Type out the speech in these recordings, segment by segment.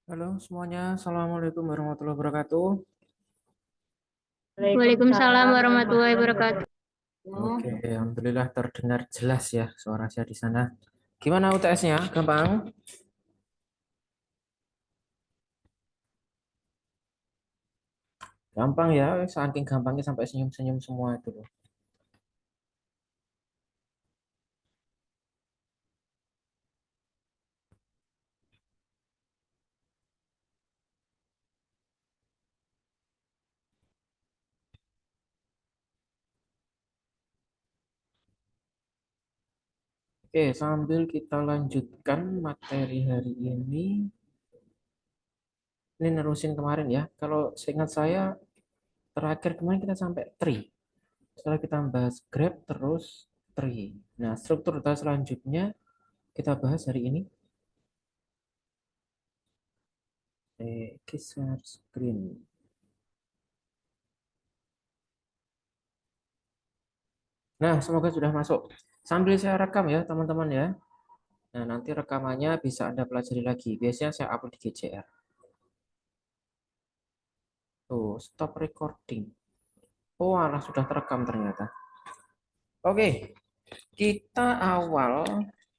Halo semuanya, Assalamualaikum warahmatullahi wabarakatuh. Waalaikumsalam warahmatullahi wabarakatuh. Oke, alhamdulillah terdengar jelas ya suara saya di sana. Gimana UTS-nya? Gampang? Gampang ya, saking gampangnya sampai senyum-senyum semua itu loh. Oke, sambil kita lanjutkan materi hari ini nerusin kemarin ya. Kalau seingat saya terakhir kemarin kita sampai tree. Setelah kita bahas grab terus tree. Nah, struktur data selanjutnya kita bahas hari ini. Share screen. Nah, semoga sudah masuk. Sambil saya rekam ya, teman-teman ya. Nah, nanti rekamannya bisa Anda pelajari lagi. Biasanya saya upload di GCR. Tuh, stop recording. Oh, alah, sudah terekam ternyata. Oke, kita awal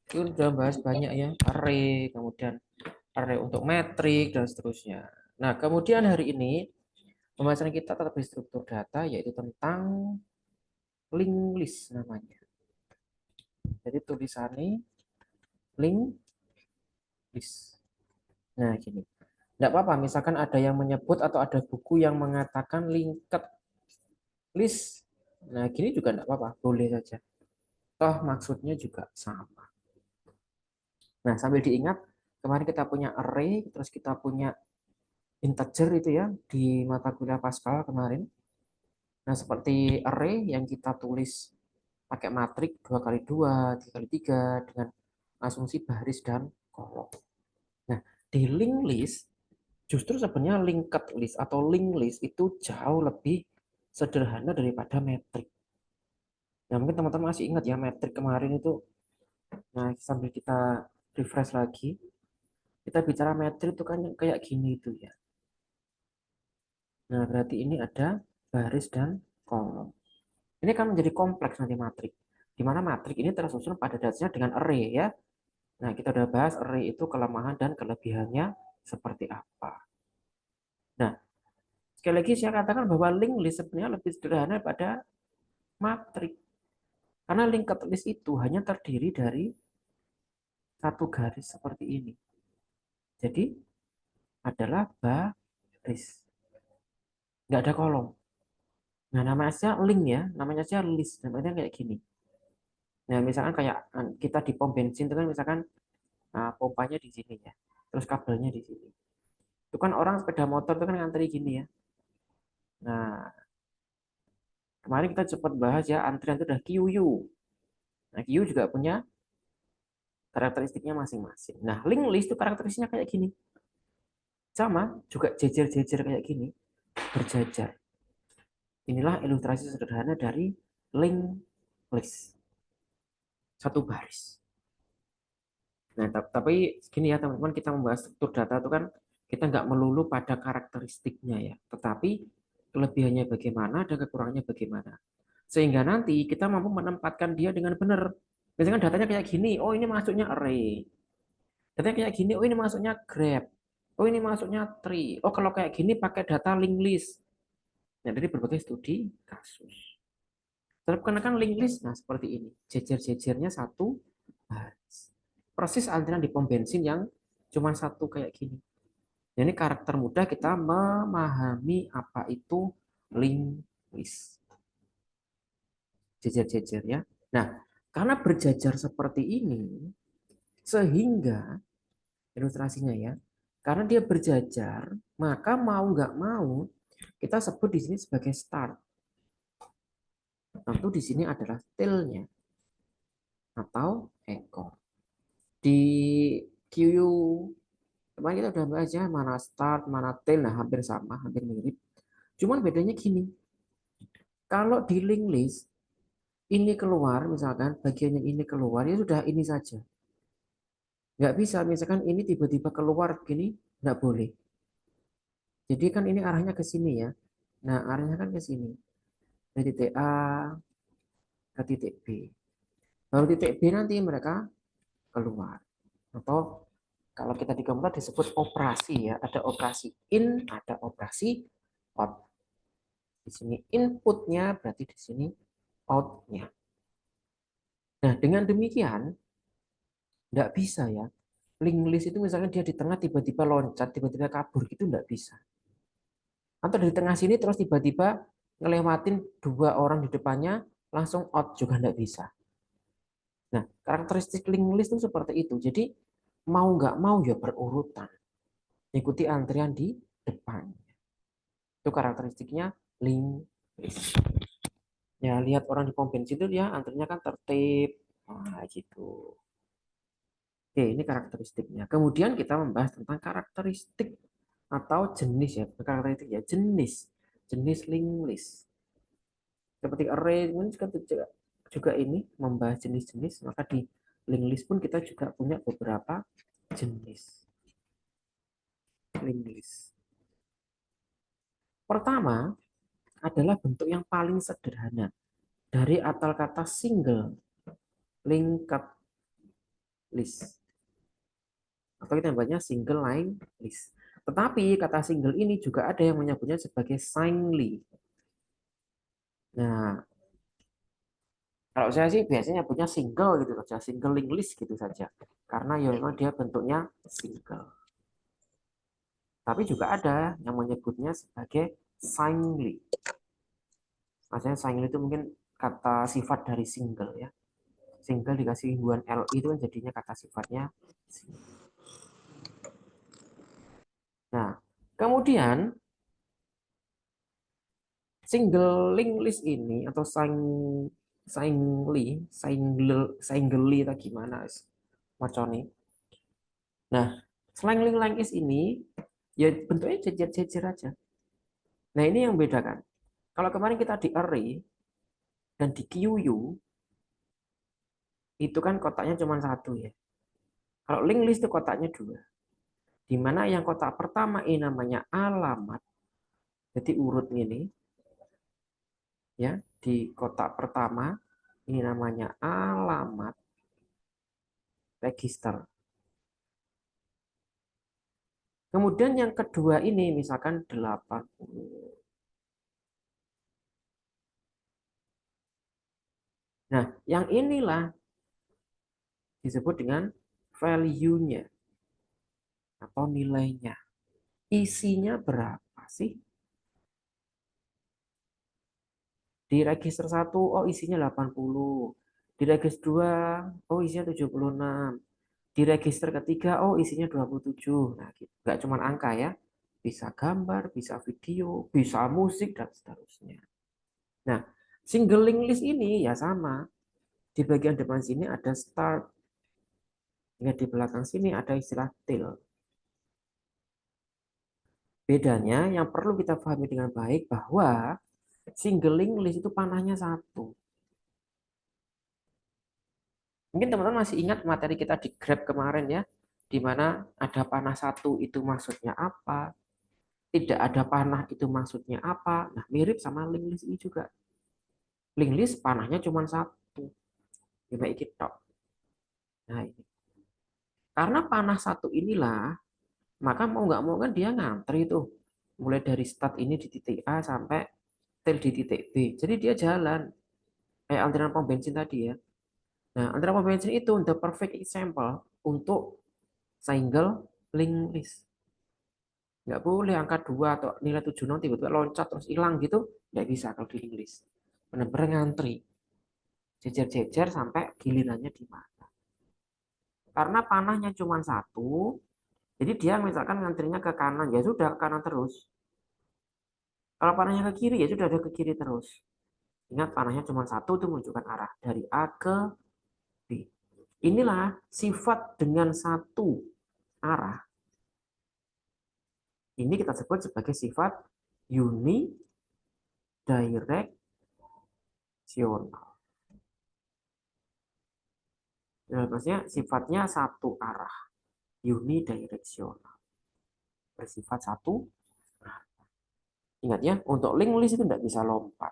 sudah bahas banyak ya, array, kemudian array untuk metrik, dan seterusnya. Nah, kemudian hari ini pembahasan kita tetap di struktur data, yaitu tentang linked list namanya. Jadi tulisannya linked list. Nah, gini. Tidak apa-apa, misalkan ada yang menyebut atau ada buku yang mengatakan linked list. Nah, gini juga tidak apa-apa, boleh saja. Toh maksudnya juga sama. Nah, sambil diingat, kemarin kita punya array, terus kita punya integer itu ya, di mata kuliah Pascal kemarin. Nah, seperti array yang kita tulis pakai matrik 2 kali 2 3 kali 3 dengan asumsi baris dan kolom. Nah, di linked list justru sebenarnya linked list atau linked list itu jauh lebih sederhana daripada metrik. Nah, mungkin teman-teman masih ingat ya metrik kemarin itu. Nah, sambil kita refresh lagi, kita bicara metrik itu kan kayak gini itu ya. Nah, berarti ini ada baris dan kolom. Ini kan menjadi kompleks nanti matrik. Di mana matrik ini tersusun pada dasarnya dengan array ya. Nah, kita udah bahas array itu kelemahan dan kelebihannya seperti apa. Nah, sekali lagi saya katakan bahwa linked list sebenarnya lebih sederhana pada matrik. Karena linked list itu hanya terdiri dari satu garis seperti ini. Jadi adalah baris. Nggak ada kolom. Nah, namanya saja link ya. Namanya saja list. Namanya kayak gini. Nah, misalkan kayak kita di pom bensin itu kan misalkan pompanya di sini ya. Terus kabelnya di sini. Itu kan orang sepeda motor itu kan ngantri gini ya. Nah, kemarin kita sempat bahas ya antrian itu udah QU. Nah, QU juga punya karakteristiknya masing-masing. Nah, link list itu karakteristiknya kayak gini. Sama, juga jejer-jejer kayak gini. Berjajar. Inilah ilustrasi sederhana dari link list. Satu baris. Nah, tapi gini ya teman-teman, kita membahas struktur data itu kan kita nggak melulu pada karakteristiknya ya, tetapi kelebihannya bagaimana dan kekurangannya bagaimana. Sehingga nanti kita mampu menempatkan dia dengan benar. Misalkan datanya kayak gini, oh ini masuknya array. Datanya kayak gini, oh ini masuknya grab. Oh ini masuknya tree. Oh kalau kayak gini pakai data linked list. Nah, dari berbagai studi kasus. Terkenakan link list, nah seperti ini. Jejer-jejernya satu baris. Persis antrian di pom bensin yang cuma satu kayak gini. Jadi karakter mudah kita memahami apa itu link list. Jejer-jejer ya. Nah, karena berjajar seperti ini, sehingga ilustrasinya ya, karena dia berjajar, maka mau nggak mau kita sebut di sini sebagai start. Tentu di sini adalah tailnya atau ekor. Di QU kemarin kita udah bahas ya mana start, mana tail, nah hampir sama, hampir mirip. Cuman bedanya gini, kalau di link list ini keluar, misalkan bagian yang ini keluar, ya sudah ini saja. Nggak bisa, misalkan ini tiba-tiba keluar gini, nggak boleh. Jadi kan ini arahnya ke sini ya. Nah, arahnya kan ke sini. Dari titik A ke titik B. Baru titik B nanti mereka keluar. Atau kalau kita di komputer disebut operasi ya. Ada operasi in, ada operasi out. Di sini inputnya berarti di sini outnya. Nah, dengan demikian nggak bisa ya. Link list itu misalnya dia di tengah tiba-tiba loncat, tiba-tiba kabur gitu nggak bisa. Atau dari tengah sini terus tiba-tiba ngelewatin dua orang di depannya langsung out juga nggak bisa. Nah, karakteristik link list itu seperti itu. Jadi mau nggak mau ya berurutan. Ikuti antrian di depan. Itu karakteristiknya link list. Ya, lihat orang di pom bensin itu dia antrinya kan tertib. Nah, gitu. Oke, ini karakteristiknya. Kemudian kita membahas tentang karakteristik atau jenis ya, karakteristik ya, jenis link list. Seperti array ini juga ini membahas jenis-jenis, maka di link list pun kita juga punya beberapa jenis link list. Pertama adalah bentuk yang paling sederhana dari asal kata single linked list atau kita namanya single line list. Tetapi kata single ini juga ada yang menyebutnya sebagai singly. Nah, kalau saya sih biasanya punya single gitu saja, single link list gitu saja. Karena ya memang dia bentuknya single. Tapi juga ada yang menyebutnya sebagai singly. Maksudnya singly itu mungkin kata sifat dari single ya. Single dikasih himbuan LI itu kan jadinya kata sifatnya single. Nah, kemudian single link list ini atau singly atau gimana macamnya. Nah, slang link list ini ya bentuknya jejer-jejer aja. Nah, ini yang bedakan. Kalau kemarin kita di array dan di QU itu kan kotaknya cuma satu ya. Kalau link list itu kotaknya dua. Di mana yang kotak pertama ini namanya alamat. Jadi urut ini ya, di kotak pertama ini namanya alamat register. Kemudian yang kedua ini misalkan 80. Nah, yang inilah disebut dengan value-nya atau nilainya. Isinya berapa sih? Di register 1, oh isinya 80. Di register 2, oh isinya 76. Di register ketiga, oh isinya 27. Nah, gitu. Nggak cuma angka ya. Bisa gambar, bisa video, bisa musik, dan seterusnya. Nah, single link list ini ya sama. Di bagian depan sini ada start. Ya, di belakang sini ada istilah tail. Bedanya yang perlu kita pahami dengan baik bahwa single link list itu panahnya satu. Mungkin teman-teman masih ingat materi kita di Grab kemarin ya, di mana ada panah satu itu maksudnya apa, tidak ada panah itu maksudnya apa. Nah, mirip sama link list ini juga. Link list panahnya cuma satu. Ya, baik kita. Nah, ini. Karena panah satu inilah, maka mau nggak mau kan dia ngantri tuh. Mulai dari start ini di titik A sampai tel di titik B. Jadi dia jalan. Kayak antrian pom bensin tadi ya. Nah, antrian pom bensin itu the perfect example untuk single link list. Nggak boleh angka 2 atau nilai 76 tiba-tiba loncat terus hilang gitu. Nggak bisa kalau di link list. Benar-benar ngantri. Jejer-jejer sampai gilirannya di mana. Karena panahnya cuma satu, jadi dia misalkan ngantrinya ke kanan, ya sudah ke kanan terus. Kalau panahnya ke kiri, ya sudah ada ke kiri terus. Ingat panahnya cuma satu itu menunjukkan arah dari A ke B. Inilah sifat dengan satu arah. Ini kita sebut sebagai sifat unidirectional. Maksudnya sifatnya satu arah, unidirectional. bersifat satu. Ingat ya, untuk linked list itu tidak bisa lompat.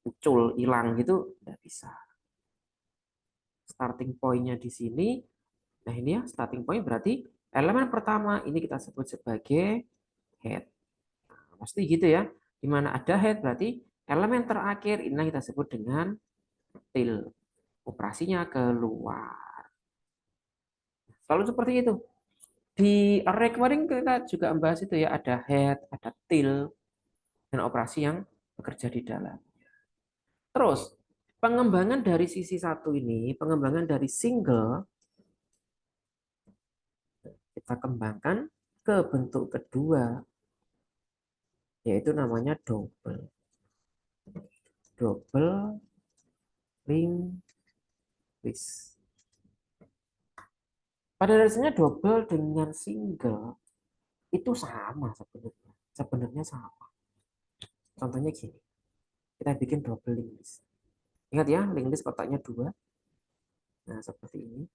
Muncul, hilang gitu, tidak bisa. Starting point-nya di sini. Nah ini ya, starting point berarti elemen pertama ini kita sebut sebagai head. Nah, pasti gitu ya. Di mana ada head berarti elemen terakhir ini kita sebut dengan tail. Operasinya keluar. Selalu seperti itu. Di array kemarin kita juga membahas itu ya, ada head, ada tail, dan operasi yang bekerja di dalam. Terus, pengembangan dari sisi satu ini, pengembangan dari single, kita kembangkan ke bentuk kedua, yaitu namanya double. Double linked list. Pada dasarnya double dengan single itu sama sebenarnya. Sebenarnya sama. Contohnya gini, kita bikin double linked list. Ingat ya, linked list kotaknya dua. Nah, seperti ini.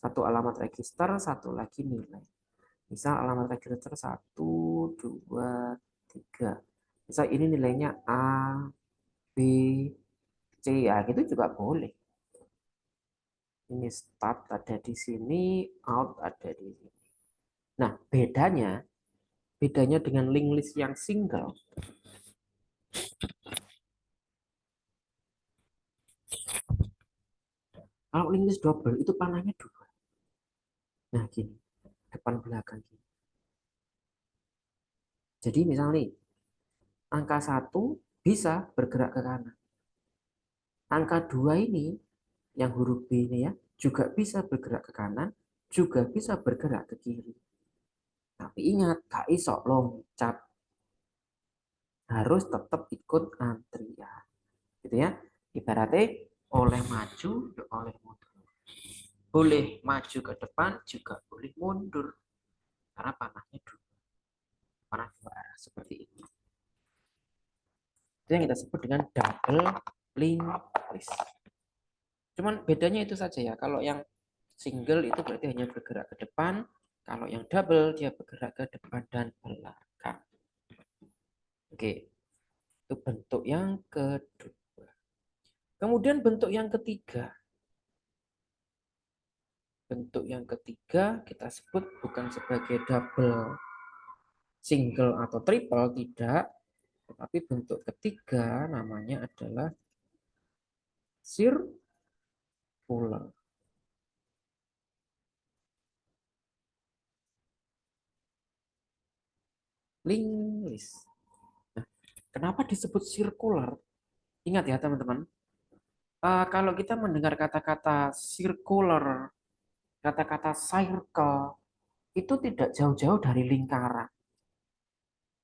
Satu alamat register, satu lagi nilai. Misal alamat register 1, 2, 3. Misal ini nilainya A, B, C. Ya, gitu juga boleh. Ini start ada di sini, out ada di sini. Nah, bedanya dengan linked list yang single. Kalau linked list double itu panahnya dua. Nah, gini, depan belakang gini. Jadi misalnya nih, angka 1 bisa bergerak ke kanan. Angka 2 ini, yang huruf B ini ya, juga bisa bergerak ke kanan, juga bisa bergerak ke kiri. Tapi ingat, gak iso loncat. Harus tetap ikut antrian. Gitu ya. Ibaratnya oleh maju, oleh mundur. Boleh maju ke depan, juga boleh mundur. Karena panahnya dua. Panah dua arah seperti itu. Itu yang kita sebut dengan double linked list. Cuman bedanya itu saja ya. Kalau yang single itu berarti hanya bergerak ke depan. Kalau yang double dia bergerak ke depan dan belakang. Oke, itu bentuk yang kedua. Kemudian bentuk yang ketiga. Bentuk yang ketiga kita sebut bukan sebagai double, single atau triple, tidak. Tetapi bentuk ketiga namanya adalah circular. Linked list. Nah, kenapa disebut circular? Ingat ya teman-teman, kalau kita mendengar kata-kata circular, kata-kata circle, itu tidak jauh-jauh dari lingkaran.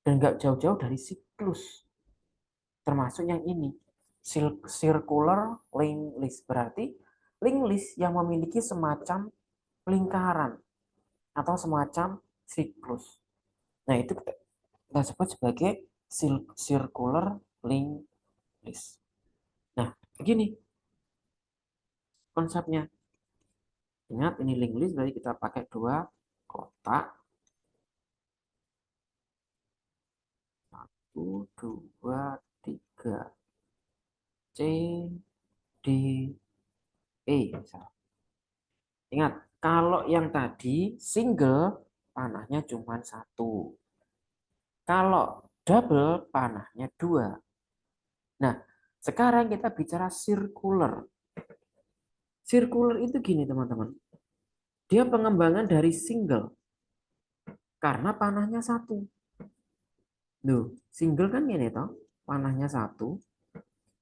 Dan nggak jauh-jauh dari siklus. Termasuk yang ini, circular linked list. Berarti linked list yang memiliki semacam lingkaran atau semacam siklus. Nah, itu kita sebut sebagai circular linked list. Nah, begini konsepnya. Ingat, ini linked list, berarti kita pakai dua kotak. 1, 2, 3. C, D, E. Misalnya. Ingat, kalau yang tadi single, panahnya cuma satu. Kalau double, panahnya dua. Nah, sekarang kita bicara circular. Circular itu gini teman-teman. Dia pengembangan dari single. Karena panahnya satu. Duh, single kan gini toh. Panahnya satu.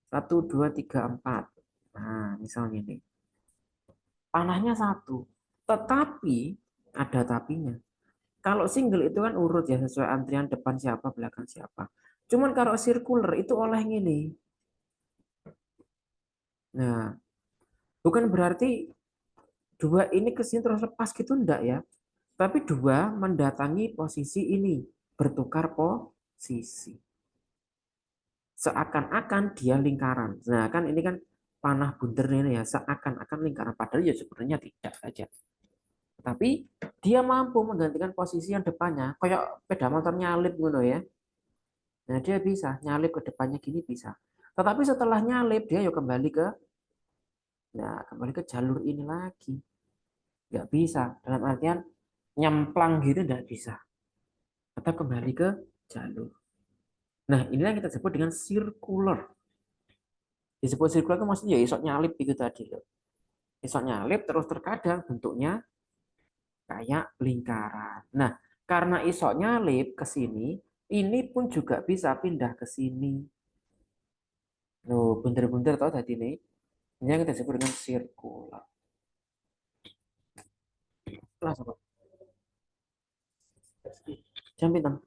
1, 2, 3, 4. Nah, misalnya nih. Panahnya satu. Tetapi, ada tapinya. Kalau single itu kan urut ya, sesuai antrian depan siapa, belakang siapa. Cuman kalau circular itu oleh gini. Nah, bukan berarti dua ini ke sini terus lepas gitu, enggak ya. Tapi dua mendatangi posisi ini, bertukar posisi. Seakan-akan dia lingkaran. Nah, kan ini kan panah bundar ini ya, seakan-akan lingkaran. Padahal ya sebenarnya tidak saja. Tapi dia mampu menggantikan posisi yang depannya, kayak sepeda motor nyalip gitu ya. Nah, dia bisa nyalip ke depannya gini bisa. Tetapi setelah nyalip dia yuk kembali ke jalur ini lagi. Nggak bisa. Dalam artian nyemplang gitu nggak bisa. Tetap kembali ke jalur. Nah, inilah yang kita sebut dengan circular. Disebut circular itu maksudnya ya isok nyalip itu tadi loh. Isok nyalip terus terkadang bentuknya kayak lingkaran. Nah, karena isok nyalip ke sini, ini pun juga bisa pindah ke sini. Loh, bener-bener tau tadi nih. Ini yang kita sebut dengan circular. Kelas apa? Jam bintang.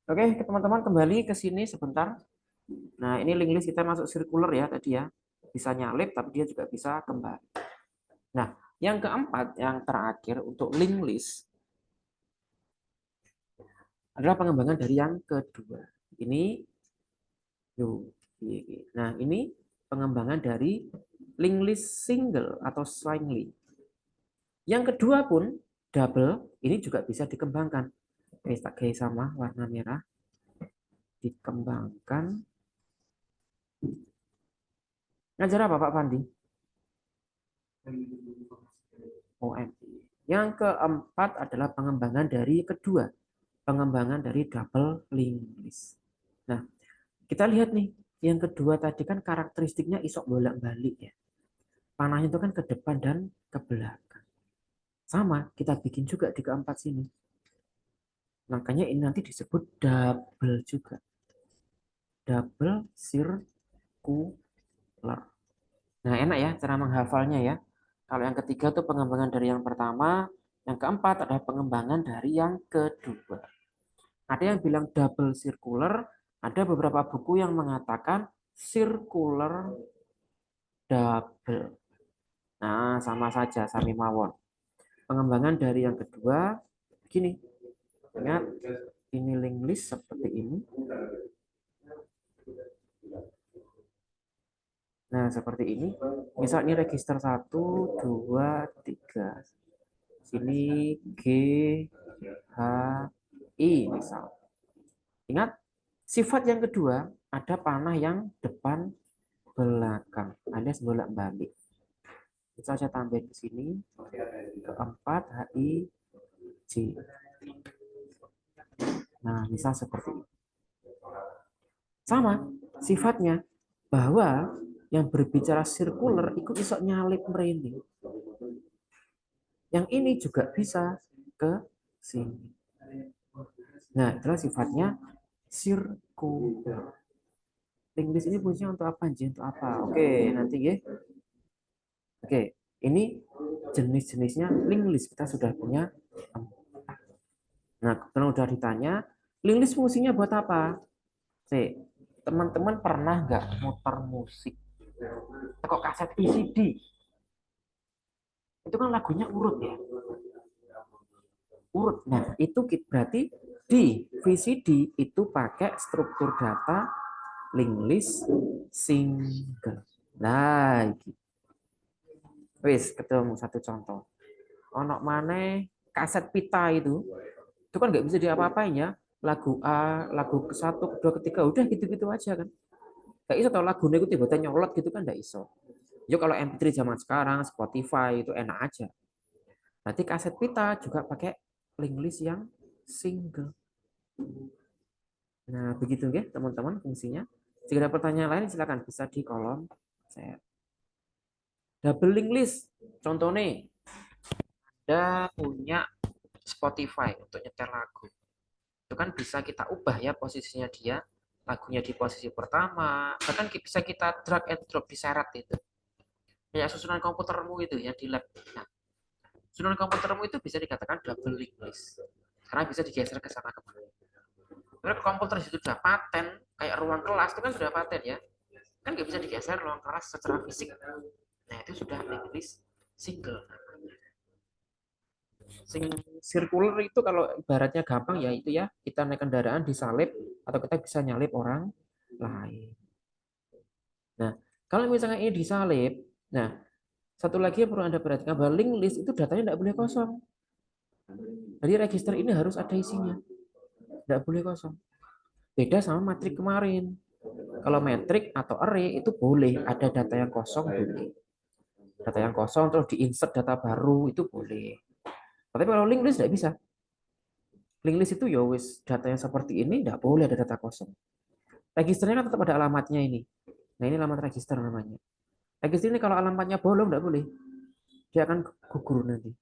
Oke, teman-teman kembali ke sini sebentar. Nah, ini link list kita masuk circular ya tadi ya. Bisa nyalip, tapi dia juga bisa kembali. Nah, yang keempat, yang terakhir untuk link list adalah pengembangan dari yang kedua. Ini, nah ini pengembangan dari link list single atau string link. Yang kedua pun double, ini juga bisa dikembangkan. Tak kayak sama warna merah, dikembangkan. Ngajar apa Pak Pandi? OMI. Yang keempat adalah pengembangan dari kedua, pengembangan dari double linked list. Nah, kita lihat nih, yang kedua tadi kan karakteristiknya isok bolak-balik ya. Panahnya itu kan ke depan dan ke belakang. Sama, kita bikin juga di keempat sini. Makanya ini nanti disebut double juga. Double circular. Nah, enak ya cara menghafalnya ya. Kalau yang ketiga tuh pengembangan dari yang pertama, yang keempat adalah pengembangan dari yang kedua. Ada yang bilang double circular, ada beberapa buku yang mengatakan circular double. Nah, sama saja, sami mawon. Pengembangan dari yang kedua, gini. Ingat, ini link list seperti ini. Nah, seperti ini. Misal ini register 1, 2, 3. Sini G, H, I misal. Ingat, sifat yang kedua ada panah yang depan belakang alias bolak-balik. Misal saya tambahin ke sini, keempat H, I, J. Nah, misal seperti ini. Sama sifatnya bahwa yang berbicara sirkuler ikut isok nyalip merinding. Yang ini juga bisa ke sini. Nah, itulah sifatnya sirkuler. Link ini fungsinya untuk apa? Untuk apa? Oke, nanti ya. Oke, ini jenis-jenisnya link list kita sudah punya. Nah, kalau udah ditanya, link list fungsinya buat apa? Teman-teman pernah nggak muter musik? Kok kaset VCD? Itu kan lagunya urut ya. Urut. Nah, itu berarti di VCD itu pakai struktur data link list single. Nah, wis ketemu satu contoh. Ono mana kaset pita itu kan nggak bisa diapa-apain ya. Lagu A, lagu ke satu, kedua, ketiga, udah gitu-gitu aja kan. Nggak iso tau lagunya itu tiba-tiba nyolot gitu kan nggak iso. Ya kalau MP3 zaman sekarang, Spotify itu enak aja. Nanti kaset pita juga pakai link list yang single. Nah, begitu ya teman-teman fungsinya. Jika ada pertanyaan lain silakan bisa di kolom chat. Double link list. Contohnya Anda punya Spotify untuk nyetel lagu. Itu kan bisa kita ubah ya posisinya dia. Lagunya di posisi pertama, bahkan bisa kita drag and drop di syarat itu. Kayak susunan komputermu itu ya di lab. Nah, susunan komputermu itu bisa dikatakan double link list. Karena bisa digeser ke sana kemari. Kalau komputer itu sudah paten, kayak ruang kelas itu kan sudah paten ya. Kan nggak bisa digeser ruang kelas secara fisik. Nah, itu sudah link list single. Circular itu kalau ibaratnya gampang ya itu ya, kita naik kendaraan disalip atau kita bisa nyalip orang lain. Nah, kalau misalnya ini disalip, nah satu lagi yang perlu Anda perhatikan bahwa link list itu datanya tidak boleh kosong. Jadi register ini harus ada isinya, tidak boleh kosong. Beda sama matrik kemarin. Kalau metrik atau array itu boleh ada data yang kosong, boleh. Data yang kosong terus diinsert data baru itu boleh. Tapi kalau link list tidak bisa. Link list itu ya wis data yang seperti ini tidak boleh ada data kosong. Registernya kan tetap ada alamatnya ini. Nah ini alamat register namanya. Register ini kalau alamatnya bolong tidak boleh. Dia akan gugur nanti.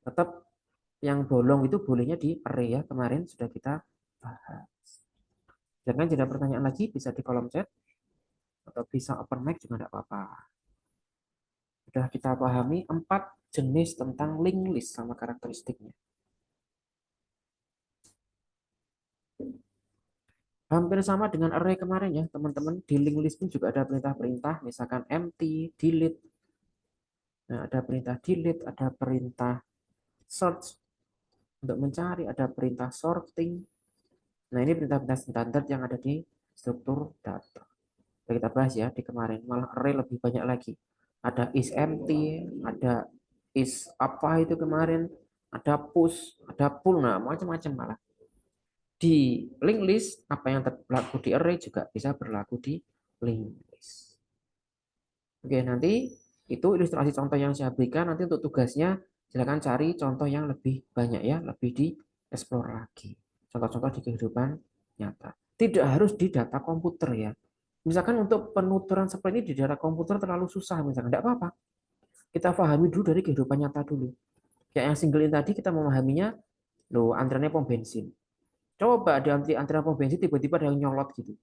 Tetap yang bolong itu bolehnya di array ya. Kemarin sudah kita bahas. Jangan jika pertanyaan lagi bisa di kolom chat atau bisa open mic juga tidak apa-apa. Sudah kita pahami 4 jenis tentang link list sama karakteristiknya. Hampir sama dengan array kemarin ya teman-teman. Di link list pun juga ada perintah-perintah. Misalkan empty, delete. Nah, ada perintah delete, ada perintah search untuk mencari, ada perintah sorting. Nah, ini perintah-perintah standar yang ada di struktur data. Kita bahas ya di kemarin. Malah array lebih banyak lagi. Ada is empty, ada is apa itu kemarin, ada push, ada pull, nah macam-macam malah. Di link list, apa yang berlaku di array juga bisa berlaku di link list. Oke, nanti itu ilustrasi contoh yang saya berikan. Nanti untuk tugasnya silakan cari contoh yang lebih banyak ya, lebih di explore lagi. Contoh-contoh di kehidupan nyata. Tidak harus di data komputer ya. Misalkan untuk penuturan seperti ini di data komputer terlalu susah misalkan, tidak apa-apa. Kita pahami dulu dari kehidupan nyata dulu. Kayak yang single ini tadi kita memahaminya, loh antriannya pom bensin. Coba di antrian pom bensin tiba-tiba ada yang nyolot gitu.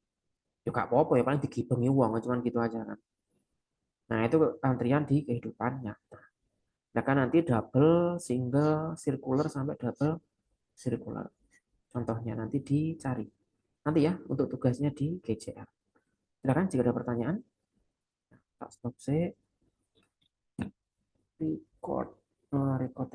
Ya gak apa-apa ya, paling digibengi uang, cuman gitu aja kan. Nah itu antrian di kehidupan nyata. Nah kan nanti double, single, circular sampai double circular. Contohnya nanti dicari. Nanti ya untuk tugasnya di GCR. Silakan jika ada pertanyaan. Tak stop saya record. Record